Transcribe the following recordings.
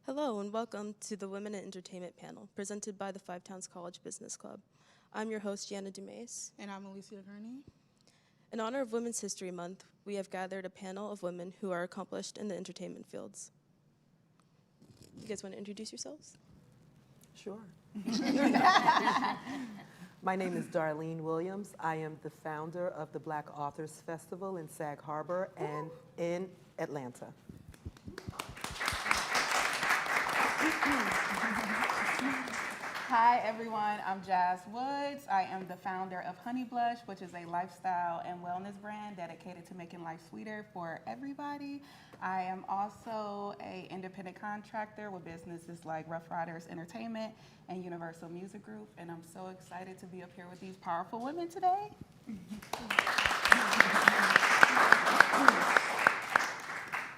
Hello and welcome to the Women in Entertainment panel presented by the Five Towns College Business Club. I'm your host, Gianna Dumace. And I'm Alicia Gurney. In honor of Women's History Month, we have gathered a panel of women who are accomplished in the entertainment fields. You guys want to introduce yourselves? Sure. My name is Darlene Williams. I am the founder of the Black Authors Festival in Sag Harbor and in Atlanta. Hi, everyone. I'm Jazz Woods. I am the founder of Honey Blush, which is a lifestyle and wellness brand dedicated to making life sweeter for everybody. I am also an independent contractor with businesses like Rough Riders Entertainment and Universal Music Group, and I'm so excited to be up here with these powerful women today.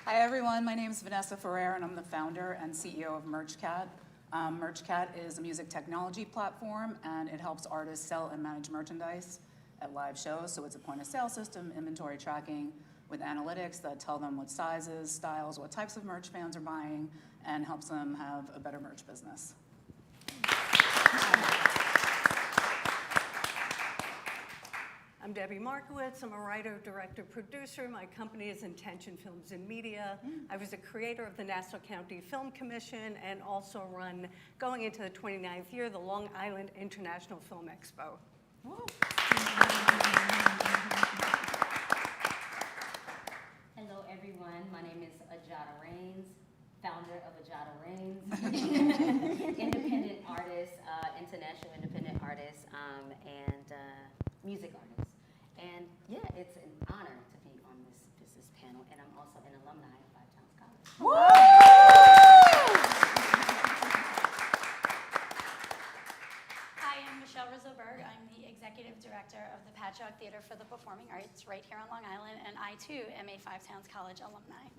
Hi everyone, my name is Vanessa Ferrer and I'm the founder and CEO of MerchCat. MerchCat is a music technology platform and it helps artists sell and manage merchandise at live shows. So it's a point of sale system, inventory tracking with analytics that tell them what sizes, styles, what types of merch fans are buying, and helps them have a better merch business. I'm Debbie Markowitz. I'm a writer, director, producer. My company is Intention Films and Media. I was a creator of the Nassau County Film Commission and also run, going into the 29th year, the Long Island International Film Expo. Hello, everyone. My name is Ajada Rains, founder of Ajada Rains, independent artist, international independent artist, and music artist. And yeah, it's an honor to be on this business panel, and I'm also an alumni of Five Towns College. Hi, I'm Michelle Rizzoberg. I'm the executive director of the Patchogue Theater for the Performing Arts right here on Long Island, and I too am a Five Towns College alumni.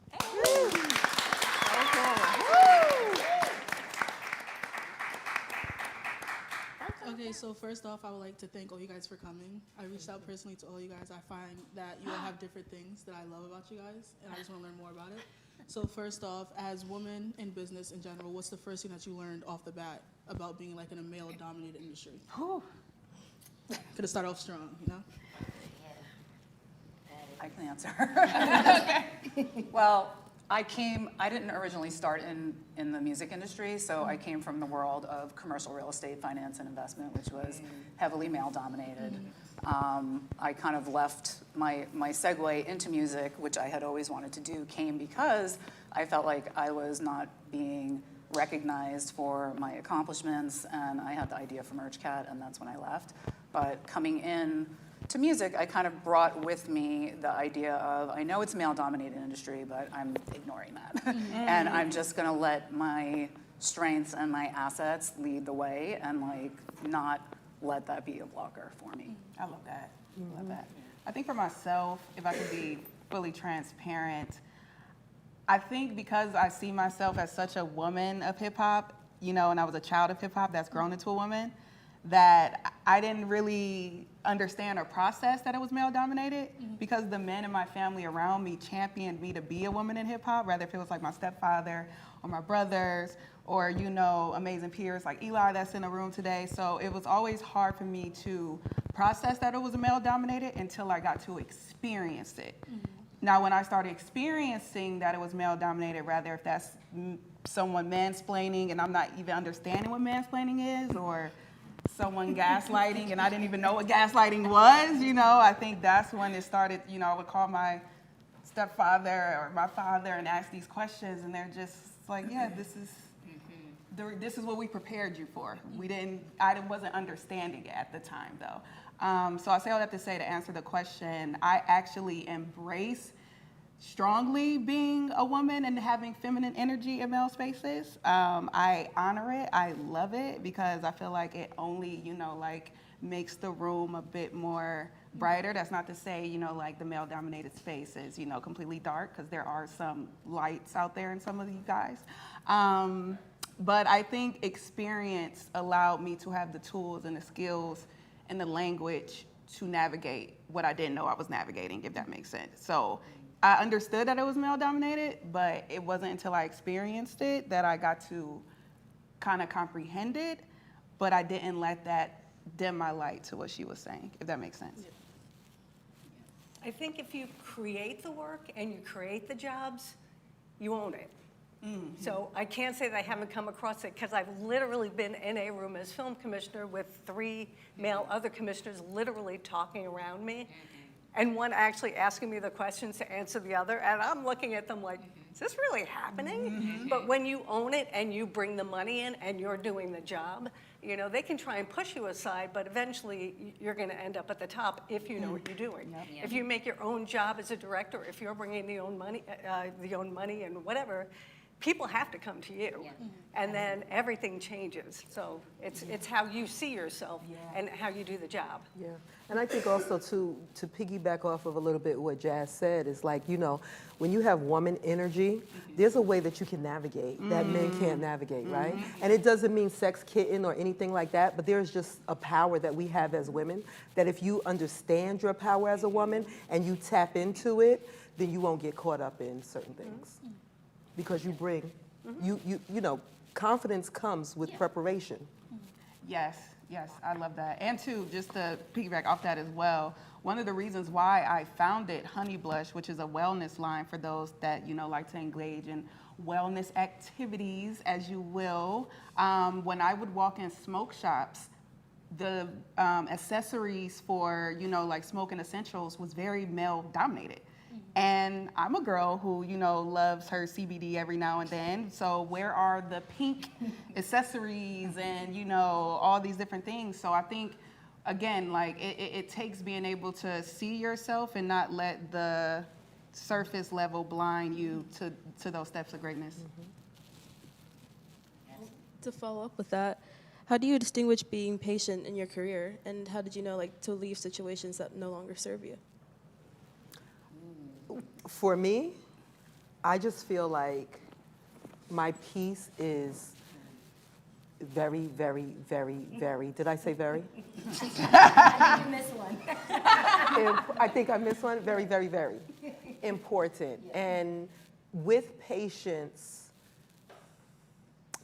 Okay, so first off, I would like to thank all you guys for coming. I reached out personally to all you guys. I find that you all have different things that I love about you guys, and I just want to learn more about it. So first off, as women in business in general, what's the first thing that you learned off the bat about being like in a male-dominated industry? Could have started off strong, you know? I can answer. Well, I didn't originally start in the music industry, so I came from the world of commercial real estate, finance, and investment, which was heavily male-dominated. I kind of left my segue into music, which I had always wanted to do, came because I felt like I was not being recognized for my accomplishments, and I had the idea for MerchCat, and that's when I left. But coming in to music, I kind of brought with me the idea of, I know it's a male-dominated industry, but I'm ignoring that. And I'm just gonna let my strengths and my assets lead the way and like not let that be a blocker for me. I love that. I love that. I think for myself, if I could be fully transparent, I think because I see myself as such a woman of hip hop, you know, and I was a child of hip hop that's grown into a woman, that I didn't really understand or process that it was male dominated because the men in my family around me championed me to be a woman in hip hop, whether if it was like my stepfather or my brothers or, you know, amazing peers like Eli that's in the room today. So it was always hard for me to process that it was a male dominated until I got to experience it. Now, when I started experiencing that it was male dominated, rather if that's someone mansplaining and I'm not even understanding what mansplaining is, or someone gaslighting and I didn't even know what gaslighting was, you know, I think that's when it started, you know, I would call my stepfather or my father and ask these questions and they're just like, yeah, this is what we prepared you for. I wasn't understanding it at the time though. So I say all that to say, to answer the question, I actually embrace strongly being a woman and having feminine energy in male spaces. I honor it, I love it because I feel like it only, you know, like makes the room a bit more brighter. That's not to say, you know, like the male dominated space is, you know, completely dark because there are some lights out there in some of you guys. But I think experience allowed me to have the tools and the skills and the language to navigate what I didn't know I was navigating, if that makes sense. So I understood that it was male dominated, but it wasn't until I experienced it that I got to kind of comprehend it, but I didn't let that dim my light to what she was saying, if that makes sense. I think if you create the work and you create the jobs, you own it. So I can't say that I haven't come across it because I've literally been in a room as film commissioner with 3 male other commissioners literally talking around me. And one actually asking me the questions to answer the other. And I'm looking at them like, is this really happening? But when you own it and you bring the money in and you're doing the job, you know, they can try and push you aside, but eventually you're going to end up at the top if you know what you're doing. If you make your own job as a director, if you're bringing the own money and whatever, people have to come to you, and then everything changes. So it's how you see yourself and how you do the job. Yeah, and I think also to piggyback off of a little bit what Jazz said is like, you know, when you have woman energy, there's a way that you can navigate that men can't navigate, right? And it doesn't mean sex kitten or anything like that, but there's just a power that we have as women that if you understand your power as a woman and you tap into it, then you won't get caught up in certain things. Because you bring, you know, confidence comes with preparation. Yes, I love that. And too, just to piggyback off that as well, one of the reasons why I founded Honey Blush, which is a wellness line for those that, you know, like to engage in wellness activities, as you will. When I would walk in smoke shops, the accessories for, you know, like smoking essentials was very male dominated. And I'm a girl who, you know, loves her CBD every now and then. So where are the pink accessories and, you know, all these different things? So I think, again, like it takes being able to see yourself and not let the surface level blind you to those steps of greatness. To follow up with that, how do you distinguish being patient in your career, and how did you know like to leave situations that no longer serve you? For me, I just feel like my piece is very, very, very, very, did I say very? I think you missed one. I think I missed one. Very, very, very important. And with patience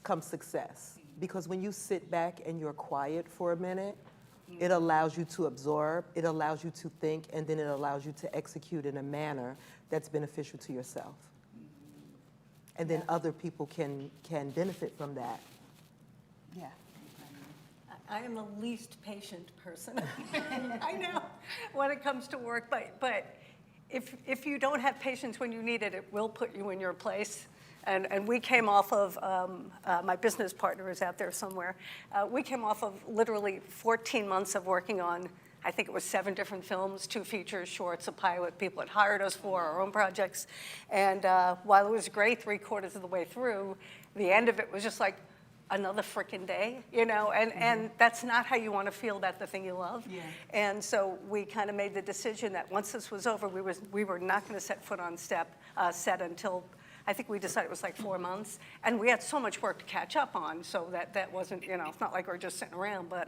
comes success. Because when you sit back and you're quiet for a minute, it allows you to absorb, it allows you to think, and then it allows you to execute in a manner that's beneficial to yourself. And then other people can benefit from that. Yeah. I am the least patient person. I know when it comes to work, but if you don't have patience when you need it, it will put you in your place. And we came off of, my business partner is out there somewhere. We came off of literally 14 months of working on, I think it was 7 different films, 2 features, shorts, a pilot. People had hired us for our own projects. And while it was great 3/4 of the way through, the end of it was just like another frickin' day, you know? And that's not how you want to feel about the thing you love. Yeah. And so we kind of made the decision that once this was over, we were not going to set foot on set until, I think we decided it was like 4 months, and we had so much work to catch up on, so that wasn't, you know, it's not like we're just sitting around, but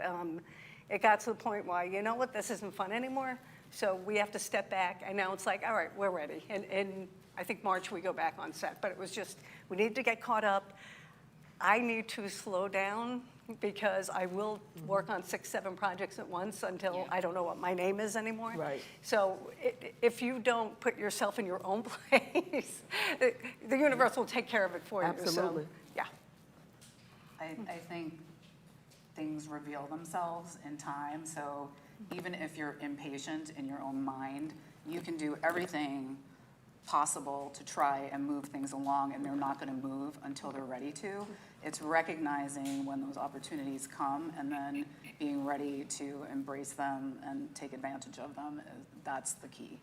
it got to the point where, you know what, this isn't fun anymore, so we have to step back, and now it's like, all right, we're ready, and I think March we go back on set, but it was just, we needed to get caught up. I need to slow down because I will work on 6, 7 projects at once until I don't know what my name is anymore. Right. So if you don't put yourself in your own place, the universe will take care of it for you. Absolutely. So, yeah. I think things reveal themselves in time. So even if you're impatient in your own mind, you can do everything possible to try and move things along, and they're not going to move until they're ready to. It's recognizing when those opportunities come and then being ready to embrace them and take advantage of them. That's the key.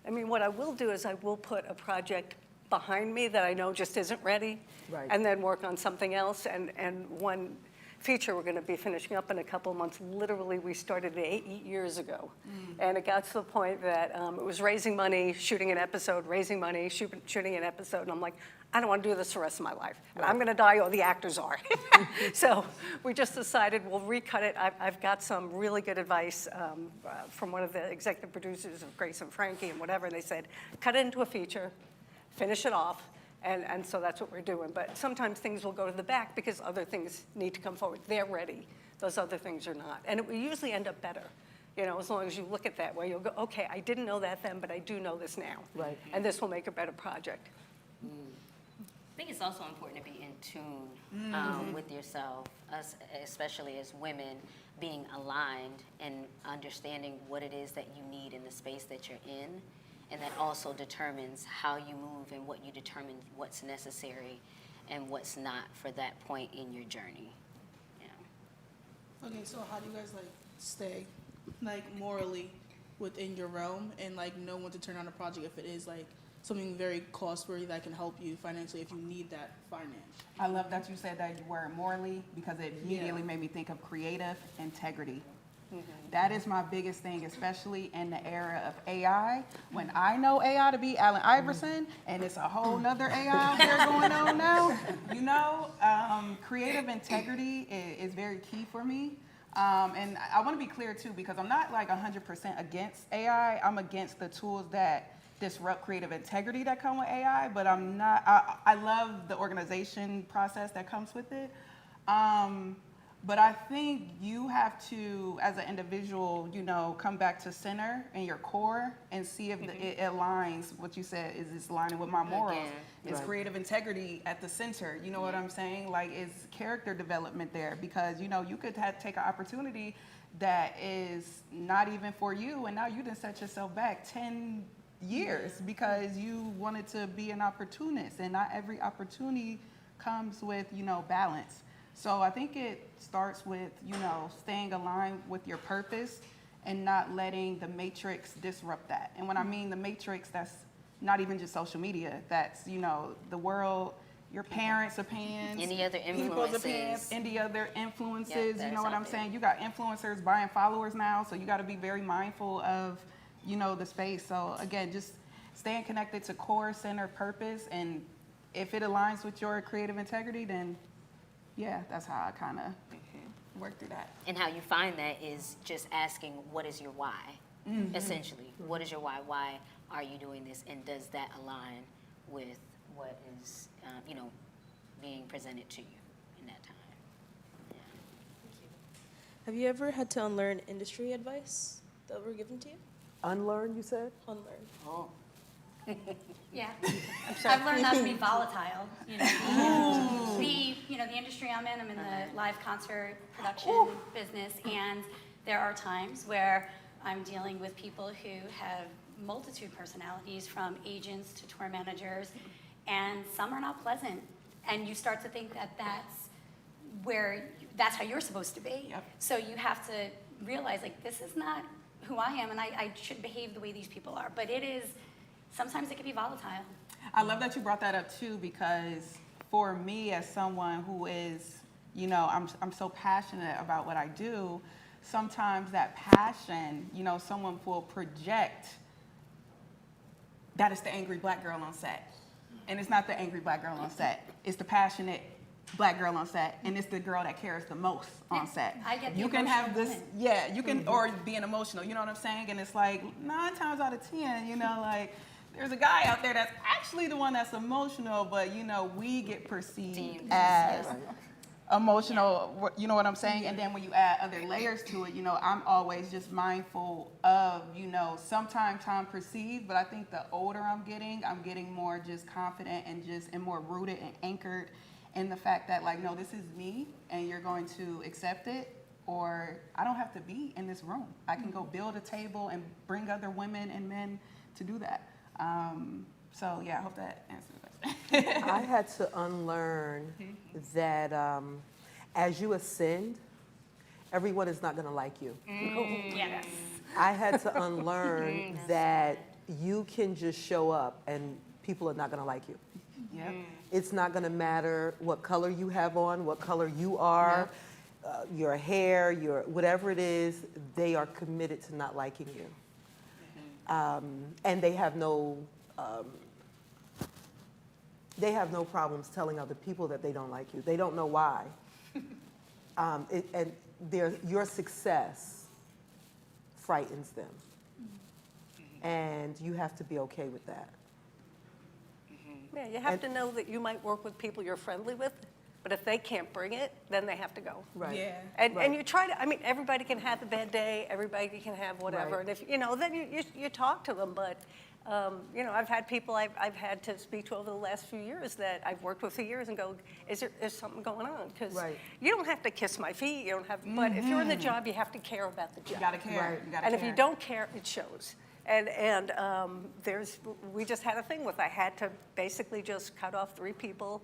I mean, what I will do is I will put a project behind me that I know just isn't ready, Right. and then work on something else. And when feature we're going to be finishing up in a couple of months. Literally, we started it 8 years ago. And it got to the point that it was raising money, shooting an episode, raising money, shooting an episode. And I'm like, I don't want to do this the rest of my life. And I'm going to die, or the actors are. So we just decided we'll recut it. I've got some really good advice from one of the executive producers of Grace and Frankie and whatever. And they said, cut it into a feature, finish it off. And so that's what we're doing. But sometimes things will go to the back because other things need to come forward. They're ready. Those other things are not. And it will usually end up better, you know, as long as you look at that way. You'll go, okay, I didn't know that then, but I do know this now. Right. And this will make a better project. I think it's also important to be in tune with yourself, especially as women, being aligned and understanding what it is that you need in the space that you're in. And that also determines how you move and what you determine what's necessary and what's not for that point in your journey. Yeah. Okay, so how do you guys like stay like morally within your realm and like know when to turn on a project if it is like something very costworthy that can help you financially if you need that finance? I love that you said that word morally because it immediately made me think of creative integrity. That is my biggest thing, especially in the era of AI. When I know AI to be Allen Iverson, and it's a whole nother AI out there going on now, you know, creative integrity is very key for me. And I want to be clear too, because I'm not like 100% against AI. I'm against the tools that disrupt creative integrity that come with AI, but I'm not, I love the organization process that comes with it. But I think you have to, as an individual, you know, come back to center and your core and see if it aligns. What you said is it's aligning with my morals. Again. Is Right. creative integrity at the center? You know what I'm saying? Like, is character development there? Because you know you could take an opportunity that is not even for you, and now you done set yourself back 10 years because you wanted to be an opportunist, and not every opportunity comes with, you know, balance. So I think it starts with, you know, staying aligned with your purpose and not letting the matrix disrupt that. And when I mean the matrix, that's not even just social media. That's, you know, the world, your parents' opinions, Any other people's opinions, influences. any other influences. Yep, You that's know what out I'm there. saying? You got influencers buying followers now, so you got to be very mindful of, you know, the space. So again, just staying connected to core, center, purpose, and if it aligns with your creative integrity, then yeah, that's how I kind of work through that. And how you find that is just asking, what is your why? Essentially, what is your why? Why are you doing this? And does that align with what is, you know, being presented to you in that time? Yeah. Have you ever had to unlearn industry advice that were given to you? Unlearn, you said? Unlearn. Oh. Yeah, I've learned not to be volatile. You know, the industry I'm in the live concert production business, and there are times where I'm dealing with people who have multitude personalities, from agents to tour managers, and some are not pleasant. And you start to think that that's how you're supposed to be. Yep. So you have to realize, like, this is not who I am, and I should behave the way these people are. But it is. Sometimes it can be volatile. I love that you brought that up too, because for me as someone who is, you know, I'm so passionate about what I do, sometimes that passion, you know, someone will project that it's the angry black girl on set. And it's not the angry black girl on set. It's the passionate black girl on set, and it's the girl that cares the most on set. I get the You can have emotional this, woman. yeah, you can, or being emotional, you know what I'm saying? And it's like 9 times out of 10, you know, like, there's a guy out there that's actually the one that's emotional, but, you know, we get perceived Deemed as emotional, you know what I'm saying? And then when you add other layers to it, you know, I'm always just mindful of, you know, sometimes I'm perceived, but I think the older I'm getting more just confident and more rooted and anchored in the fact that, like, no, this is me, and you're going to accept it, or I don't have to be in this room. I can go build a table and bring other women and men to do that. So yeah, I hope that answers the question. I had to unlearn that as you ascend, everyone is not going to like you. Yes. I had to unlearn that you can just show up and people are not going to like you. Yep. It's not going to matter what color you have on, what color you are. your hair, your whatever it is, they are committed to not liking you. And they have no problems telling other people that they don't like you. They don't know why. And your success frightens them. And you have to be okay with that. Yeah, you have to know that you might work with people you're friendly with, but if they can't bring it, then they have to go. Right. Yeah. And Right. you try to, I mean, everybody can have a bad day, everybody can have whatever. Right. And if, then you talk to them, but, I've had people I've had to speak to over the last few years that I've worked with for years and go, is something going on? Because Right. you don't have to kiss my feet, you don't have, but if you're in the job, you have to care about the job. You gotta care. Right. You gotta And care. if you don't care, it shows. And we just had a thing with, I had to basically just cut off 3 people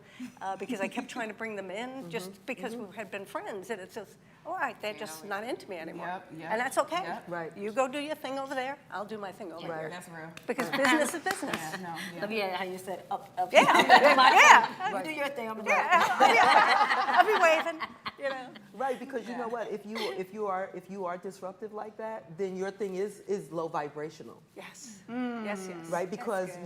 because I kept trying to bring them in just because we had been friends. And it's just, all right, they're just not into me anymore. Yep. And that's okay. Yep. Right. You go do your thing over there, I'll do my thing over Right. here. That's real. Because business is business. Yeah, no, yeah. Let me hear how you said up. Yeah, yeah. You do your thing, I'm I'll be waving, Right, because you know what? If you are disruptive like that, then your thing is low vibrational. Yes, yes. Right? Because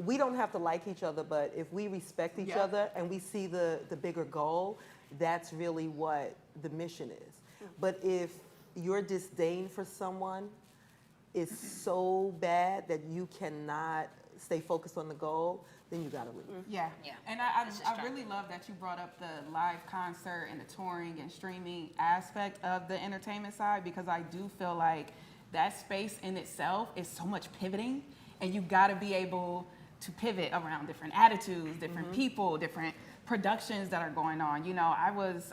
we don't have to like each other, but if we respect each Yeah. other and we see the bigger goal, that's really what the mission is. But if your disdain for someone is so bad that you cannot stay focused on the goal, then you gotta leave. Yeah. Yeah. And I really love that you brought up the live concert and the touring and streaming aspect of the entertainment side, because I do feel like that space in itself is so much pivoting, and you got to be able to pivot around different attitudes, different people, different productions that are going on. You know, I was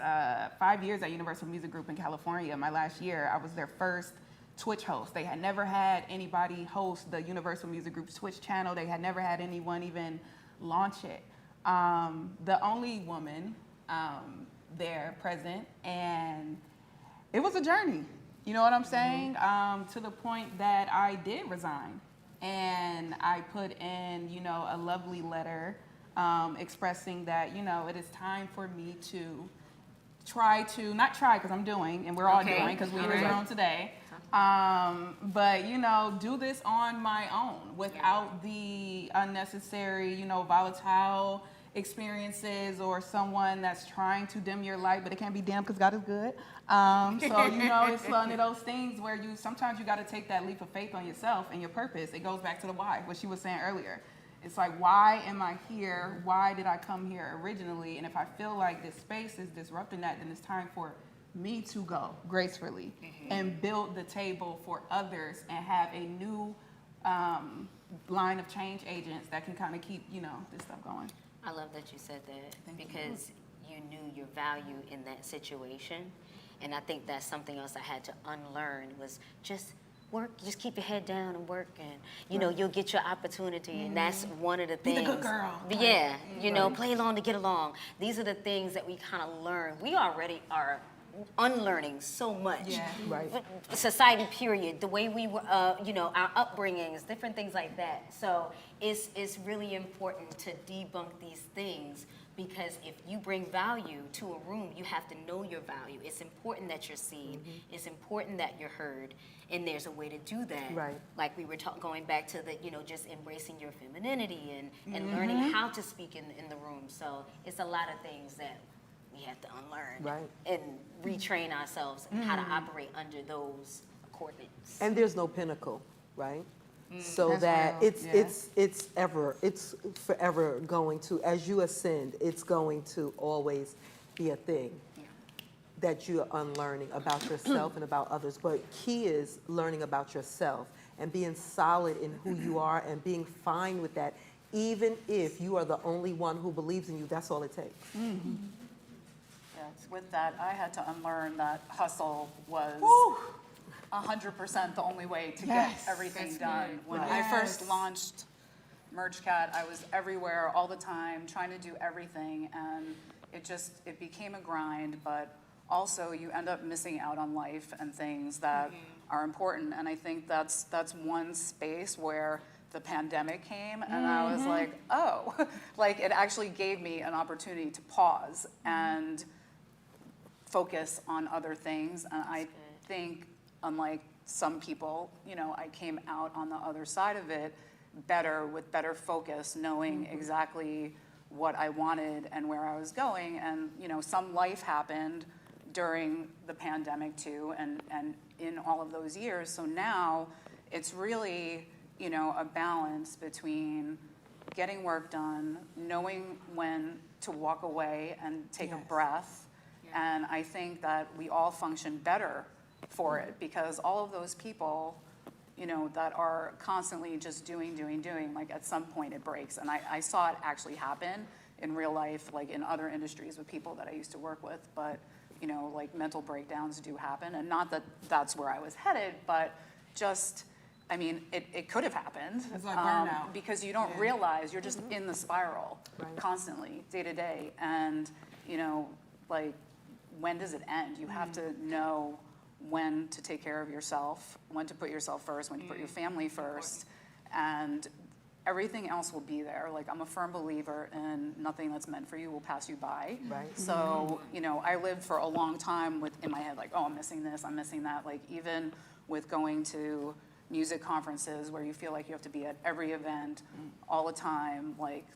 5 years at Universal Music Group in California. My last year, I was their first Twitch host. They had never had anybody host the Universal Music Group's Twitch channel. They had never had anyone even launch it. The only woman there present, and it was a journey. You know what I'm saying? To the point that I did resign, and I put in, a lovely letter expressing that, it is time for me to not try because I'm doing, and we're all doing because we in this room today. But do this on my own without the unnecessary, volatile experiences or someone that's trying to dim your light, but it can't be dimmed because God is good. So it's one of those things where sometimes you got to take that leap of faith on yourself and your purpose. It goes back to the why, what she was saying earlier. It's like, why am I here? Why did I come here originally? And if I feel like this space is disrupting that, then it's time for me to go gracefully and build the table for others and have a new line of change agents that can kind of keep, this stuff going. I love that you said that because you knew your value in that situation. And I think that's something else I had to unlearn was just work, just keep your head down and work, and you'll get your opportunity. And that's one of the things. Be the good girl. Yeah, play along to get along. These are the things that we kind of learn. We already are unlearning so much. Yeah. Right. Society, period. The way we were, our upbringings, different things like that. So it's really important to debunk these things, because if you bring value to a room, you have to know your value. It's important that you're seen. It's important that you're heard. And there's a way to do that. Right. Like we were going back to the, just embracing your femininity and learning how to speak in the room. So it's a lot of things that we have to unlearn. Right. And retrain ourselves how to operate under those coordinates. And there's no pinnacle, right? So That's that real. it's forever going to, as you ascend, it's going to always be a thing that you're unlearning about yourself and about others. But key is learning about yourself and being solid in who you are and being fine with that. Even if you are the only one who believes in you, that's all it takes. Yes, with that, I had to unlearn that hustle was 100% the only way to get everything done. When I first launched MerchCat, I was everywhere all the time, trying to do everything, and it became a grind, but also you end up missing out on life and things that are important. And I think that's one space where the pandemic came, and I was like, oh, like it actually gave me an opportunity to pause and focus on other things. And I think, unlike some people, you know, I came out on the other side of it better, with better focus, knowing exactly what I wanted and where I was going. And, you know, some life happened during the pandemic too, and in all of those years. So now it's really, you know, a balance between getting work done, knowing when to walk away and take a breath. And I think that we all function better for it, because all of those people, you know, that are constantly just doing, like at some point it breaks. And I saw it actually happen in real life, like in other industries with people that I used to work with. But, you know, like mental breakdowns do happen. And not that that's where I was headed, but just, I mean, it could have happened. It's like burnout. Because you don't realize you're just in the spiral constantly, day to day. And, you know, like, when does it end? You have to know when to take care of yourself, when to put yourself first, when to put your family first, and everything else will be there. Like, I'm a firm believer in nothing that's meant for you will pass you by. Right. So, you know, I lived for a long time with in my head, like, oh, I'm missing this, I'm missing that. Like, even with going to music conferences where you feel like you have to be at every event all the time. Like,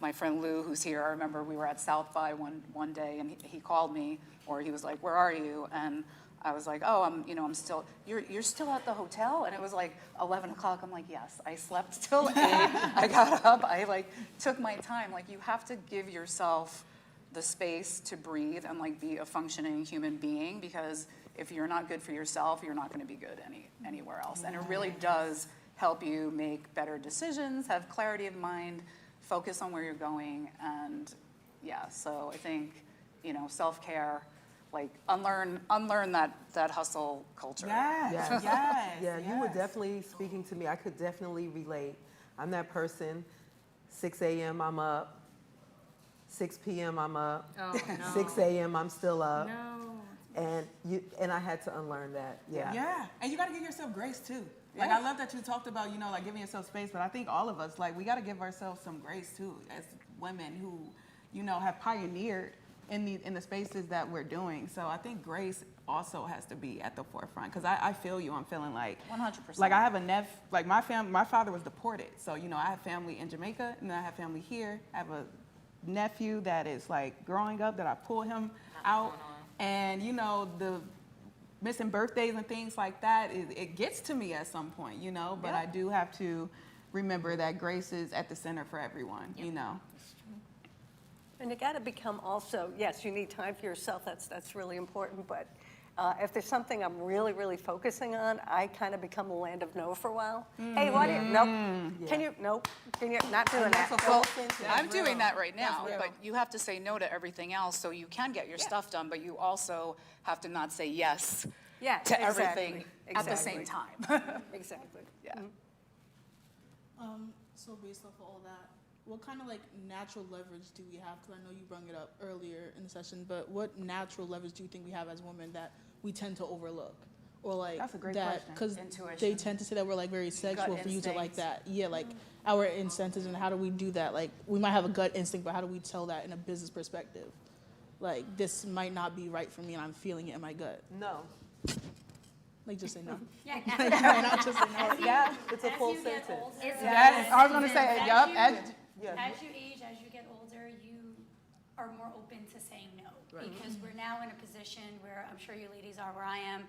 my friend Lou, who's here, I remember we were at South by one day, and he called me, or he was like, where are you? And I was like, oh, I'm still, you're still at the hotel? And it was like 11 o'clock. I'm like, yes, I slept till 8. I got up, I like took my time. Like, you have to give yourself the space to breathe and like be a functioning human being, because if you're not good for yourself, you're not gonna be good anywhere else. And it really does help you make better decisions, have clarity of mind, focus on where you're going. And yeah, so I think, you know, self-care, like unlearn that hustle culture. Yes. Yeah, you were definitely speaking to me. I could definitely relate. I'm that person. 6 a.m. I'm up. 6 p.m. I'm up. Oh, no. 6 a.m. I'm still up. No. And I had to unlearn that. Yeah, and you got to give yourself grace too. Like, I love that you talked about, you know, like giving yourself space, but I think all of us, like, we got to give ourselves some grace too, as women who, you know, have pioneered in the spaces that we're doing. So I think grace also has to be at the forefront, because I feel you. I'm feeling like 100%. Like, I have a like my father was deported, so, you know, I have family in Jamaica, and then I have family here. I have a nephew that is like growing up that I pull him out, and, you know, the missing birthdays and things like that, it gets to me at some point, you know, but I do have to remember that grace is at the center for everyone, you know. And you got to become also, yes, you need time for yourself. That's really important. But if there's something I'm really, really focusing on, I kind of become the land of no for a while. Hey, why do you? Nope. Can you? Nope. Can you? Not doing that. Well, I'm doing that right now, but you have to say no to everything else so you can get your stuff done, but you also have to not say yes to everything at the same time. Exactly. Yeah. So based off of all that, what kind of like natural leverage do we have? Because I know you brought it up earlier in the session, but what natural leverage do you think we have as women that we tend to overlook? Or like That's a great that, question. because they tend to say that we're like very sexual for you to like that. Yeah, like our incentives, and how do we do that? Like, we might have a gut instinct, but how do we tell that in a business perspective? Like, this might not be right for me, and I'm feeling it in my gut. No. Like, just say no. Yeah, Not just say no. Yeah, it's a as full you get sentence. older, Yes, I was gonna say, as yup. you- Yeah. As you age, as you get older, you are more open to saying no. Because we're now in a position where, I'm sure you ladies are where I am,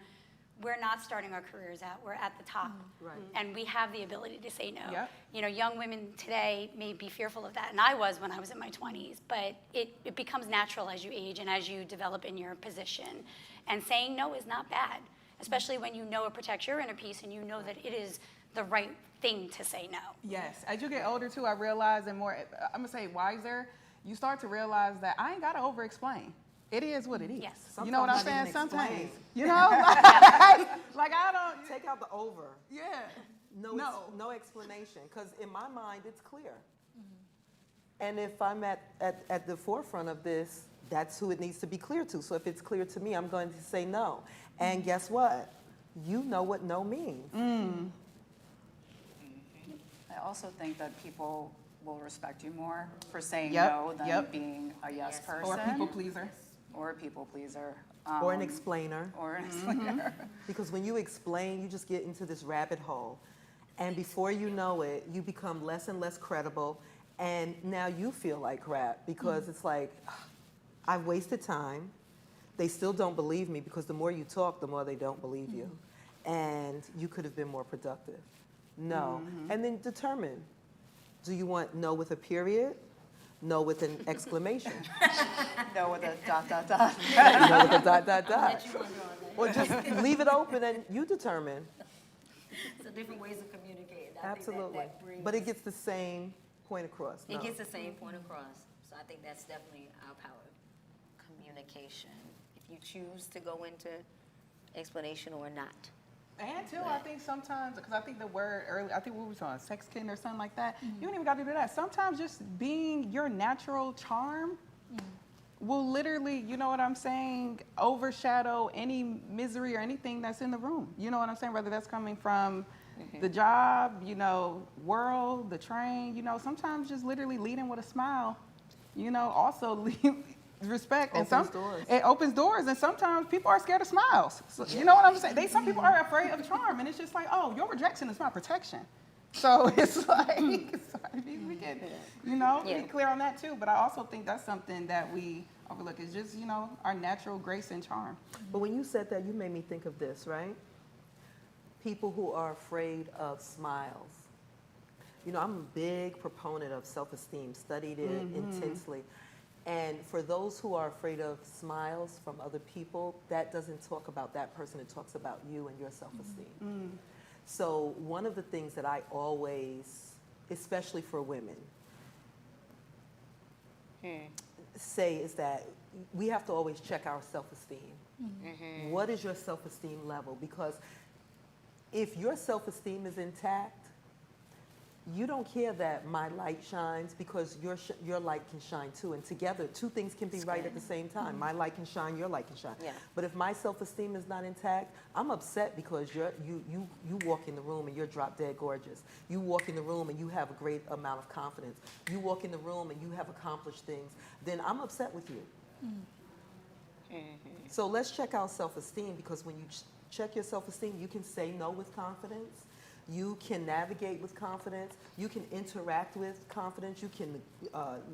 we're not starting our careers out, we're at the top. Right. And we have the ability to say no. Yep. You know, young women today may be fearful of that, and I was when I was in my 20s, but it becomes natural as you age and as you develop in your position. And saying no is not bad, especially when you know it protects your inner peace and you know that it is the right thing to say no. Yes, as you get older too, I realize, and more, I'm gonna say wiser, you start to realize that I ain't gotta over-explain. It is what it is. Yes. You know what I'm Sometimes saying? not even Sometimes, explain. you know, like I don't. Take out the over. Yeah. No explanation, because in my mind, it's clear. And if I'm at the forefront of this, that's who it needs to be clear to. So if it's clear to me, I'm going to say no. And guess what? You know what no means. I also think that people will respect you more for saying Yep, no than yep. being a yes person. Or a people pleaser. or a people pleaser. Or an explainer. Or an explainer. Because when you explain, you just get into this rabbit hole. And before you know it, you become less and less credible. And now you feel like crap because it's like, I've wasted time. They still don't believe me because the more you talk, the more they don't believe you. And you could have been more productive. No. And then determine, do you want no with a period? No with an exclamation? No, with a ... No with a ... Let you wonder on that. Or just leave it open and you determine. So different ways of communicating. I think Absolutely. that brings, But it gets the same point across. it No. gets the same point across. So I think that's definitely our power. Communication. If you choose to go into explanation or not. And too, I think sometimes, because I think the word earlier, I think we were talking sex kitten or something like that. You don't even got to do that. Sometimes just being your natural charm will literally, you know what I'm saying, overshadow any misery or anything that's in the room. You know what I'm saying? Whether that's coming from the job, you know, world, the train, you know, sometimes just literally leading with a smile, you know, also respect. Opens doors. It opens doors, and sometimes people are scared of smiles. So, you know what I'm saying? Some people are afraid of charm, and it's just like, oh, your rejection is my protection. So it's like, we can, you know, Yeah. be clear on that too. But I also think that's something that we overlook is just, you know, our natural grace and charm. But when you said that, you made me think of this, right? People who are afraid of smiles. You know, I'm a big proponent of self-esteem, studied it intensely. And for those who are afraid of smiles from other people, that doesn't talk about that person, it talks about you and your self-esteem. So one of the things that I always, especially for women, say is that we have to always check our self-esteem. What is your self-esteem level? Because if your self-esteem is intact, you don't care that my light shines because your light can shine too. And together, two things can be right at the same time. My light can shine, your light can shine. Yeah. But if my self-esteem is not intact, I'm upset because you walk in the room and you're drop dead gorgeous. You walk in the room and you have a great amount of confidence. You walk in the room and you have accomplished things. Then I'm upset with you. So let's check our self-esteem because when you check your self-esteem, you can say no with confidence. You can navigate with confidence. You can interact with confidence. You can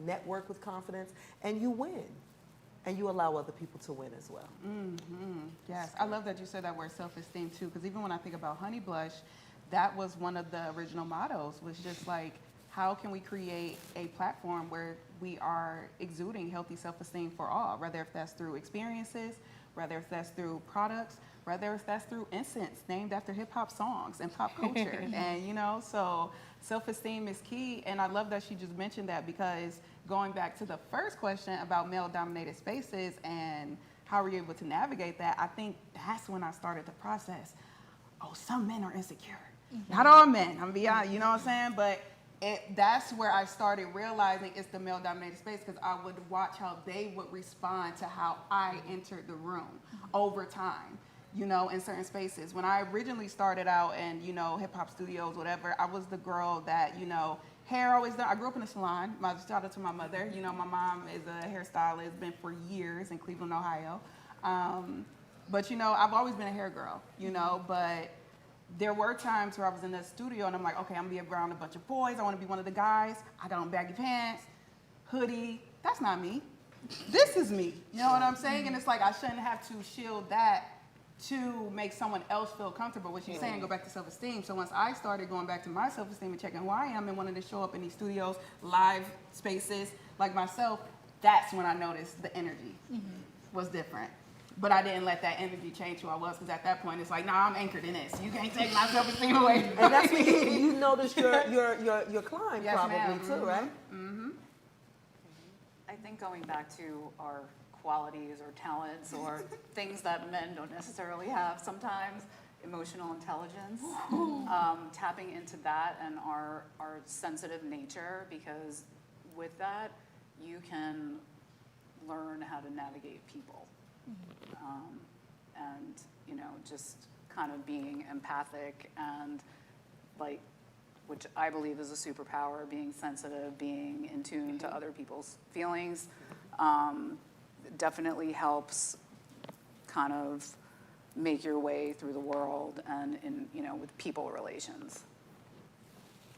network with confidence, and you win. And you allow other people to win as well. Yes, I love that you said that word self-esteem too, because even when I think about Honey Blush, that was one of the original mottos, was just like, how can we create a platform where we are exuding healthy self-esteem for all, whether if that's through experiences, whether if that's through products, whether if that's through incense named after hip hop songs and pop culture. And you know, so self-esteem is key. And I love that she just mentioned that, because going back to the first question about male-dominated spaces and how are you able to navigate that, I think that's when I started the process. Oh, some men are insecure. Not all men, I'm gonna be honest, you know what I'm saying? But that's where I started realizing it's the male-dominated space, because I would watch how they would respond to how I entered the room over time, you know, in certain spaces. When I originally started out in, you know, hip-hop studios, whatever, I was the girl that, you know, hair always done. I grew up in a salon. Shout out to my mother. You know, my mom is a hairstylist, been for years in Cleveland, Ohio. But, you know, I've always been a hair girl, you know, but there were times where I was in the studio and I'm like, okay, I'm gonna be around a bunch of boys. I wanna be one of the guys. I got on baggy pants, hoodie. That's not me. This is me. You know what I'm saying? And it's like, I shouldn't have to shield that to make someone else feel comfortable. What you're saying, go back to self-esteem. So once I started going back to my self-esteem and checking who I am and wanting to show up in these studios, live spaces like myself, that's when I noticed the energy was different. But I didn't let that energy change who I was, because at that point it's like, nah, I'm anchored in this. You can't take my self-esteem away. And that's when you notice your climb, Yes, probably ma'am. too, right? I think going back to our qualities or talents or things that men don't necessarily have sometimes, emotional intelligence, tapping into that and our sensitive nature, because with that, you can learn how to navigate people. And, you know, just kind of being empathic and like, which I believe is a superpower, being sensitive, being in tune to other people's feelings. definitely helps kind of make your way through the world and in, with people relations.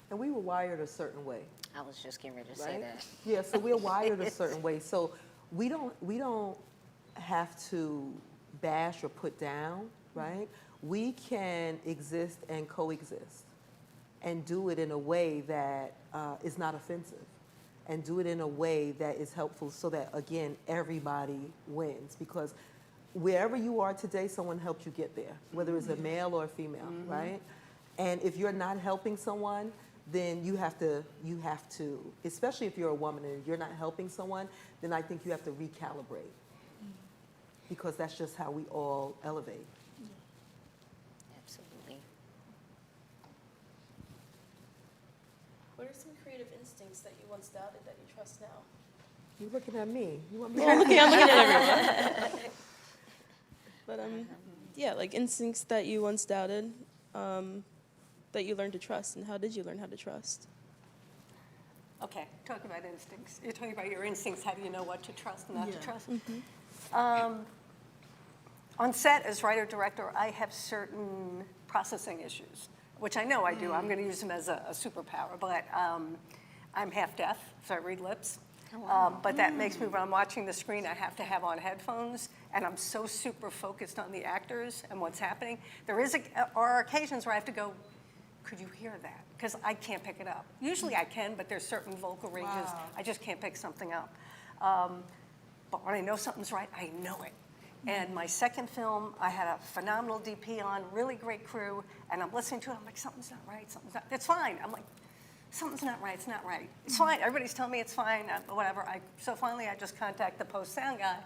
And we were wired a certain way. I was just getting ready to say Right? that. Yeah, so we're wired a certain way. So we don't have to bash or put down, right? We can exist and coexist and do it in a way that is not offensive and do it in a way that is helpful so that, again, everybody wins. Because wherever you are today, someone helped you get there, whether it's a male or a female, right? And if you're not helping someone, then you have to, especially if you're a woman and you're not helping someone, then I think you have to recalibrate. Because that's just how we all elevate. Absolutely. What are some creative instincts that you once doubted that you trust now? You're looking at me. You want me I'm looking at everyone. But yeah, like instincts that you once doubted, that you learned to trust, and how did you learn how to trust? Okay, talking about instincts. You're talking about your instincts. How do you know what to trust and not to Yeah. trust? On set as writer-director, I have certain processing issues, which I know I do. I'm going to use them as a superpower, but I'm half deaf, so I read lips. But that makes me, when I'm watching the screen, I have to have on headphones, and I'm so super focused on the actors and what's happening. There are occasions where I have to go, could you hear that? Because I can't pick it up. Usually I can, but there's certain vocal ranges, I just can't pick something up. But when I know something's right, I know it. And my second film, I had a phenomenal DP on, really great crew, and I'm listening to it, I'm like, something's not right, it's fine. I'm like, something's not right, it's not right. It's fine, everybody's telling me it's fine, whatever. So finally I just contact the post-sound guy,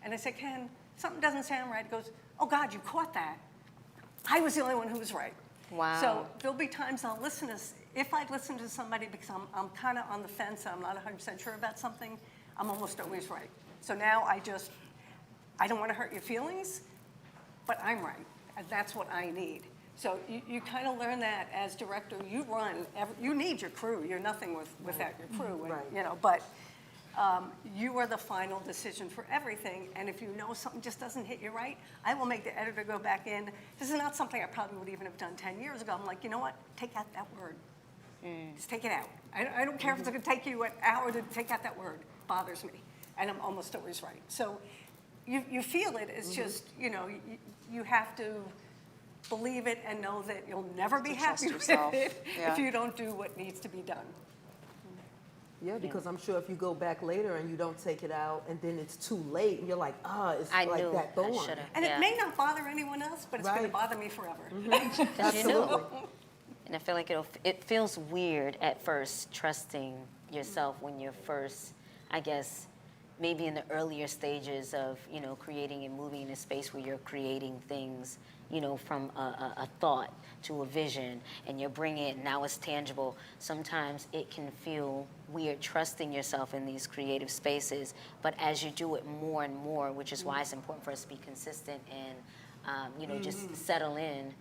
and I said, Ken, something doesn't sound right. He goes, oh God, you caught that. I was the only one who was right. Wow. So there'll be times I'll listen to, if I listen to somebody because I'm kind of on the fence and I'm not 100% sure about something, I'm almost always right. So now I don't want to hurt your feelings, but I'm right, and that's what I need. So you kind of learn that as director. You you need your crew. You're nothing without your crew, and, but you are the final decision for everything, and if you know something just doesn't hit you right, I will make the editor go back in. This is not something I probably would even have done 10 years ago. I'm like, you know what? Take out that word. Just take it out. I don't care if it's going to take you an hour to take out that word. It bothers me, and I'm almost always right. So you feel it. It's just, you have to believe it and know that you'll never be happy with it if you don't do what needs to be done. Yeah, because I'm sure if you go back later and you don't take it out and then it's too late and you're like, it's I like knew that I thorn. should've. And it may not bother anyone else, but it's going to bother me forever. Because you knew. And I feel like it feels weird at first trusting yourself when you're first, I guess, maybe in the earlier stages of, creating and moving in a space where you're creating things, from a thought to a vision, and you're bringing it, now it's tangible. Sometimes it can feel weird trusting yourself in these creative spaces, but as you do it more and more, which is why it's important for us to be consistent and, just settle in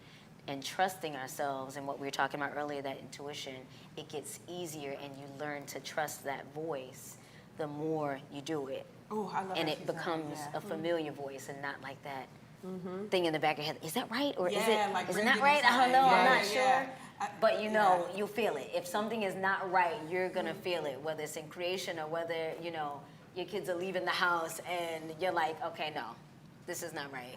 and trusting ourselves and what we were talking about earlier, that intuition, it gets easier and you learn to trust that voice the more you do it. Oh, I love And that it you said that, becomes yeah. a familiar voice and not like that thing in the back of your head. Is that right? Or Yeah, like is it bring not it right? I don't know, inside. I'm Yeah, not sure. yeah. But you feel it. If something is not right, you're gonna feel it, whether it's in creation or whether, your kids are leaving the house and you're like, okay, no, this is not right.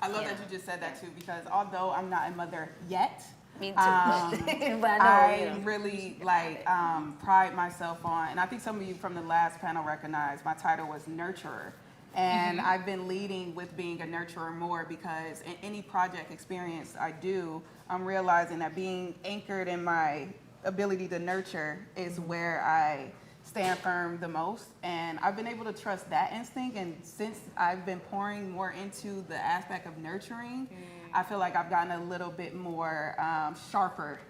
I love that you just said that too, because although I'm not a mother yet, Me too. But I know, I really pride myself on, and I think some of you from the last panel recognize my title was nurturer. And I've been leading with being a nurturer more because in any project experience I do, I'm realizing that being anchored in my ability to nurture is where I stand firm the most. And I've been able to trust that instinct. And since I've been pouring more into the aspect of nurturing, I feel like I've gotten a little bit more sharper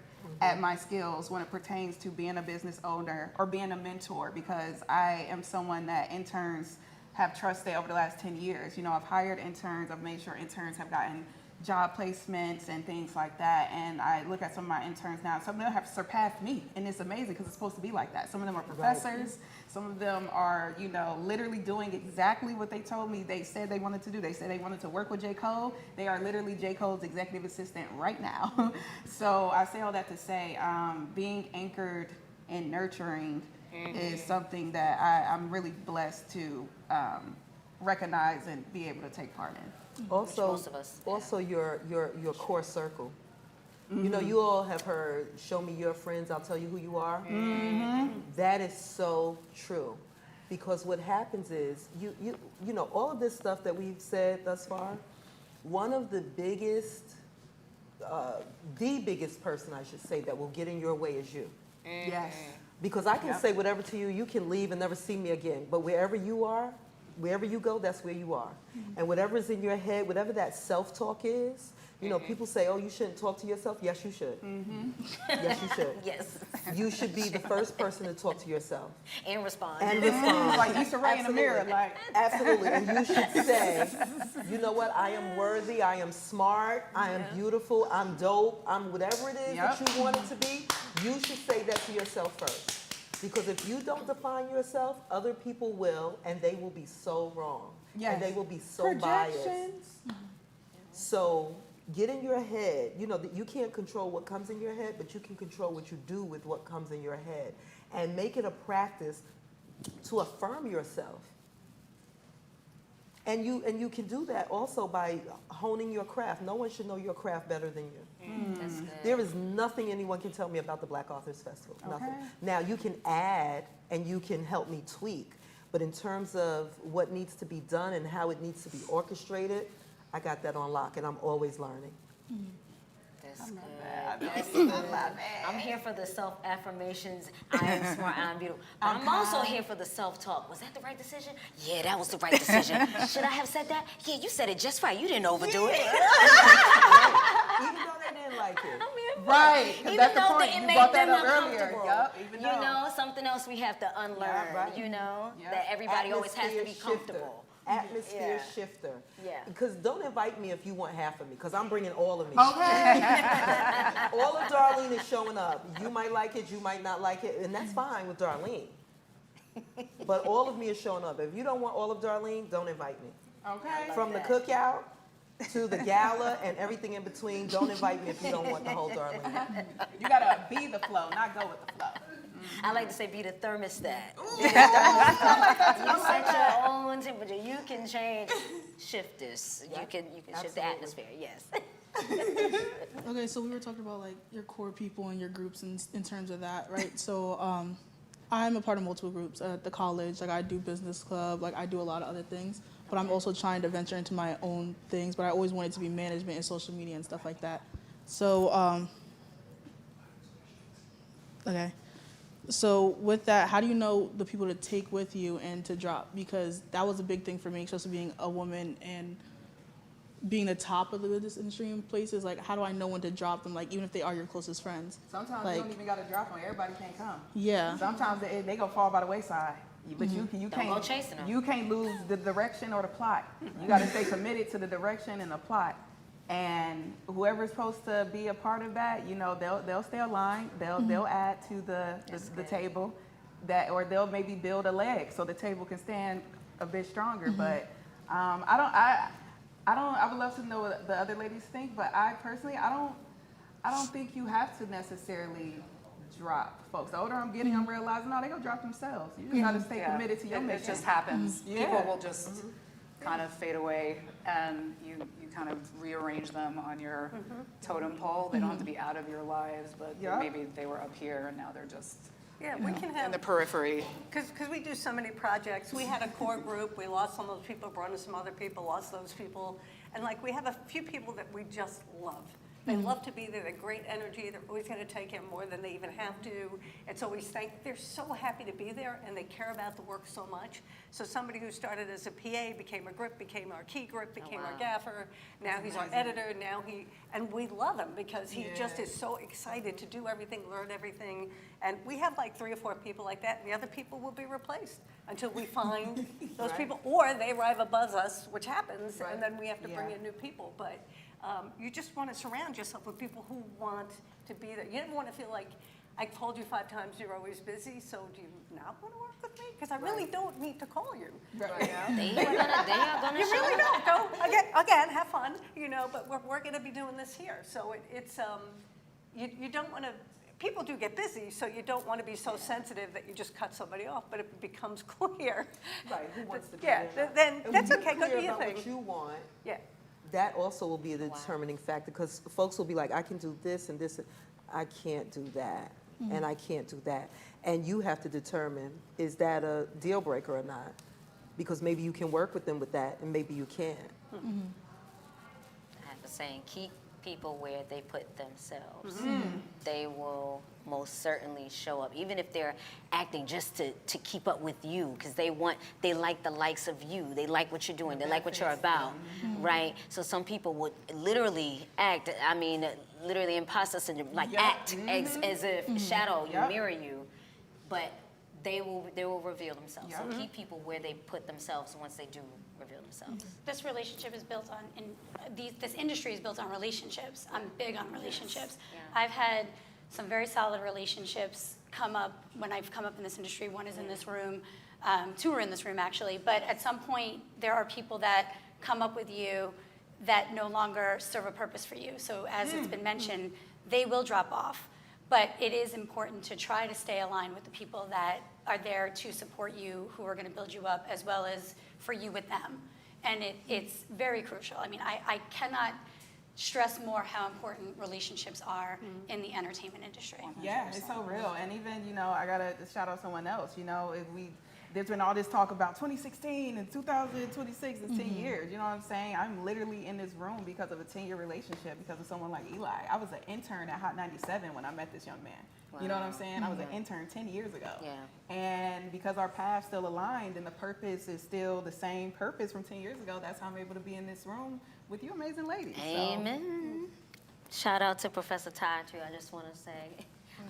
at my skills when it pertains to being a business owner or being a mentor, because I am someone that interns have trusted over the last 10 years. I've hired interns, I've made sure interns have gotten job placements and things like that. And I look at some of my interns now, some of them have surpassed me, and it's amazing because it's supposed to be like that. Some of them are professors, some of them are, you know, literally doing exactly what they told me they said they wanted to do. They said they wanted to work with J. Cole. They are literally J. Cole's executive assistant right now. So I say all that to say, being anchored and nurturing is something that I'm really blessed to recognize and be able to take part in. Also, most of us, also your core circle. You know, you all have heard, show me your friends, I'll tell you who you are. That is so true. Because what happens is, you know, all of this stuff that we've said thus far, one of the biggest person, I should say, that will get in your way is you. Yes. Because I can say whatever to you, you can leave and never see me again. But wherever you are, wherever you go, that's where you are. And whatever's in your head, whatever that self-talk is, you know, people say, oh, you shouldn't talk to yourself. Yes, you should. Yes, you should. Yes, You should be the first person to talk to yourself. and respond. And respond. Like Issa Rae in the mirror, like. Absolutely. And you should say, you know what, I am worthy, I am smart, I am beautiful, I'm dope, I'm whatever it is that you want it to be, you should say that to yourself first. Because if you don't define yourself, other people will, and they will be so wrong. Yes. And they will be so biased. Projections. So get in your head. You know that you can't control what comes in your head, but you can control what you do with what comes in your head. And make it a practice to affirm yourself. And you can do that also by honing your craft. No one should know your craft better than you. That's good. There is nothing anyone can tell me about the Black Authors Festival. Nothing. Okay. Now, you can add and you can help me tweak, but in terms of what needs to be done and how it needs to be orchestrated, I got that on lock, and I'm always learning. That's good. That's good. I'm here for the self-affirmations. I am smart, I'm beautiful. But I'm also here for the self-talk. Was that the right decision? Yeah, that was the right decision. Should I have said that? Yeah, you said it just right. You didn't overdo it. Even though they didn't like it. I'm here for Right, it. 'cause Even that's the though point. it You made brought that them up earlier. uncomfortable. Yup, even You though. know, something else we have to unlearn. right. You know, Yeah. that everybody always has to be Atmosphere shifter. comfortable. Atmosphere Yeah. shifter. Yeah. Because don't invite me if you want half of me, because I'm bringing all of me. Okay. All of Darlene is showing up. You might like it, you might not like it, and that's fine with Darlene. But all of me is showing up. If you don't want all of Darlene, don't invite me. Okay. From the cookout to the gala and everything in between, don't invite me if you don't want the whole Darlene. You gotta be the flow, not go with the flow. I like to say be the thermostat. Be the thermostat. You set your own temperature. You can change, shift this. You can shift the Absolutely. atmosphere. Yes. Okay, so we were talking about like your core people and your groups in terms of that, right? So I'm a part of multiple groups at the college. Like I do business club, like I do a lot of other things, but I'm also trying to venture into my own things. But I always wanted to be management and social media and stuff like that. So okay. So with that, how do you know the people to take with you and to drop? Because that was a big thing for me, especially being a woman and being the top of the business industry in places. Like, how do I know when to drop them? Like, even if they are your closest friends. Sometimes Like- you don't even gotta drop them. Everybody can't come. Yeah. Sometimes they gonna fall by the wayside. But you Don't can't go chasing 'em. You can't lose the direction or the plot. You gotta stay committed to the direction and the plot. And whoever's supposed to be a part of that, you know, they'll stay aligned. They'll add to the table, or they'll maybe build a leg so the table can stand a bit stronger. But I would love to know what the other ladies think, but I personally I don't think you have to necessarily drop folks. The older I'm getting, I'm realizing no, they gonna drop themselves. You just gotta stay committed to your It mission. just happens. Yeah. People will just kind of fade away, and you kind of rearrange them on your totem pole. They don't have to be out of your lives, but Yeah. maybe they were up here and now they're just Yeah, we can in have, the periphery. because we do so many projects. We had a core group, we lost some of those people, brought in some other people, lost those people. And like, we have a few people that we just love. They love to be there, they're great energy, they're always gonna take in more than they even have to. It's always they're so happy to be there and they care about the work so much. So somebody who started as a PA became a grip, became our key grip, became our gaffer. Now he's our editor, and we love him because he just is so excited to do everything, learn everything. And we have like 3 or 4 people like that, and the other people will be replaced until we find those people, or they arrive above us, which happens, and then we have to bring in new people. But You just want to surround yourself with people who want to be there. You never want to feel like, I told you 5 times you're always busy, so do you not want to work with me? Because I really don't need to call you. They are gonna You show really up. don't. Go again, have fun, but we're going to be doing this here. So you don't want to, people do get busy, so you don't want to be so sensitive that you just cut somebody off, but if it becomes clear. Right, who wants to be Yeah, there? then And that's when okay, you're go do clear your about thing. what you want, Yeah. that also will be a determining factor, because folks will be like, I can do this and this, I can't do that, and I can't do that. And you have to determine, is that a deal breaker or not? Because maybe you can work with them with that, and maybe you can't. I have a saying, keep people where they put themselves. They will most certainly show up, even if they're acting just to keep up with you, because they like the likes of you. They like what you're doing. They like what you're about, right? So some people would literally act, literally imposter syndrome, like act as if shadow, you mirror you, but they will reveal themselves. So keep people where they put themselves once they do reveal themselves. This relationship is built on, this industry is built on relationships. I'm big on relationships. Yeah. I've had some very solid relationships come up when I've come up in this industry. One is in this room, 2 are in this room actually, but at some point there are people that come up with you that no longer serve a purpose for you. So as it's been mentioned, they will drop off. But it is important to try to stay aligned with the people that are there to support you, who are going to build you up, as well as for you with them. And it's very crucial. I cannot stress more how important relationships are in the entertainment industry. Yeah, it's so real. And even, I got to shout out someone else. There's been all this talk about 2016 and 2026 is 10 years. You know what I'm saying? I'm literally in this room because of a 10-year relationship, because of someone like Eli. I was an intern at Hot 97 when I met this young man. You know what I'm saying? I was an intern 10 years ago. Yeah. And because our paths still aligned and the purpose is still the same purpose from 10 years ago, that's how I'm able to be in this room with you amazing ladies. So. Amen. Shout out to Professor Todd too. I just want to say.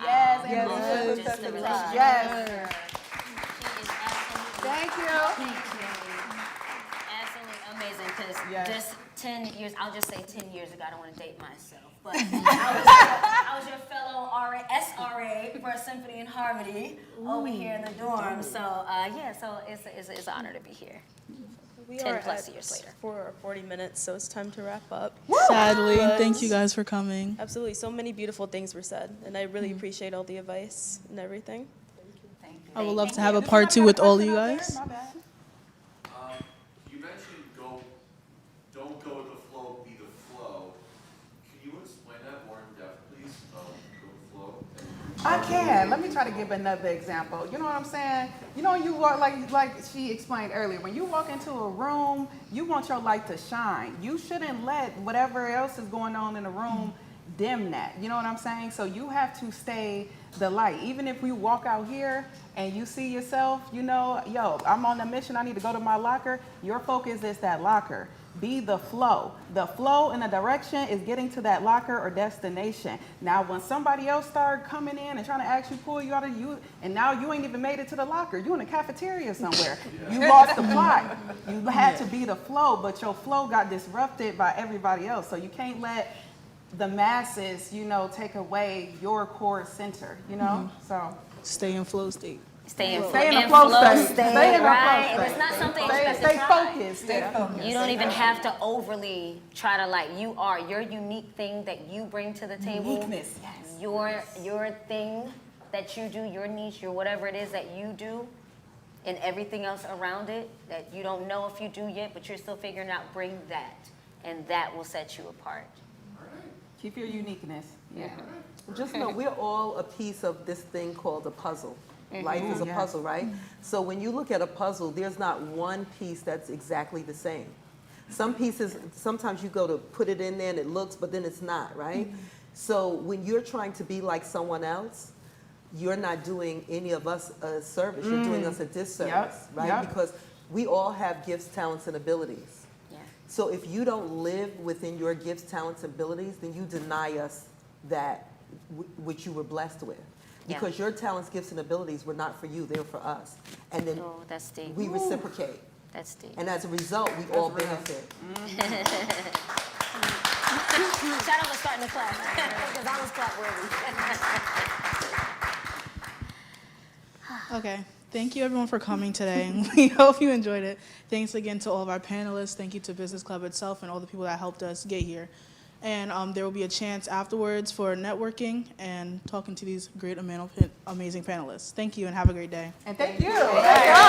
Yes, Yes, yes, just Professor the Todd. relationship. Yes. She is absolutely, Thank you. absolutely amazing. Because Yes. just 10 years, I'll just say 10 years ago. I don't want to date myself, but I was your fellow SRA for Symphony and Harmony over here in the dorm. So so it's an honor to be here. We 10 are plus at years later. 40 minutes, so it's time to wrap up. Sadly, thank you guys for coming. Absolutely, so many beautiful things were said, and I really appreciate all the advice and everything. Thank you. I would love to have a part 2 with all of you guys. My bad. You mentioned don't go with the flow, be the flow. Can you explain that more in depth, please? Go with flow. I can. Let me try to give another example. You know what I'm saying? You walk like she explained earlier. When you walk into a room, you want your light to shine. You shouldn't let whatever else is going on in the room dim that. You know what I'm saying? So you have to stay the light. Even if we walk out here and you see yourself, yo, I'm on a mission. I need to go to my locker. Your focus is that locker. Be the flow. The flow in the direction is getting to that locker or destination. Now, when somebody else start coming in and trying to actually pull you out of you, and now you ain't even made it to the locker. You in the cafeteria somewhere. You lost the plot. You had to be the flow, but your flow got disrupted by everybody else. So you can't let the masses, take away your core center, So Stay in flow state. Stay in Stay flow. in the And flow flow state. state, Stay in the flow right? state. If it's not something you stay, have to stay try. focused. Stay focused. You don't even have to overly try to your unique thing that you bring to the table. Uniqueness, yes. Your thing that you do, your niche, your whatever it is that you do, and everything else around it that you don't know if you do yet, but you're still figuring out, bring that. And that will set you apart. Keep your uniqueness. Yeah. Just know we're all a piece of this thing called a puzzle. Life is a Yes. puzzle, right? So when you look at a puzzle, there's not one piece that's exactly the same. Some pieces, sometimes you go to put it in there and it looks, but then it's not, right? So when you're trying to be like someone else, you're not doing any of us a service. You're doing us a disservice, Yep, right? yep. Because we all have gifts, talents, and abilities. Yeah. So if you don't live within your gifts, talents, and abilities, then you deny us that which you were blessed with. Yeah. Because your talents, gifts, and abilities were not for you, they were for us. And then Oh, that's deep. we reciprocate. That's deep. And as a result, we all real. benefit. Shout out to starting the clap, because I was clap worthy. Okay. Thank you everyone for coming today. We hope you enjoyed it. Thanks again to all of our panelists. Thank you to Business Club itself and all the people that helped us get here. And there will be a chance afterwards for networking and talking to these great, amazing panelists. Thank you and have a great day. And thank you. Yeah.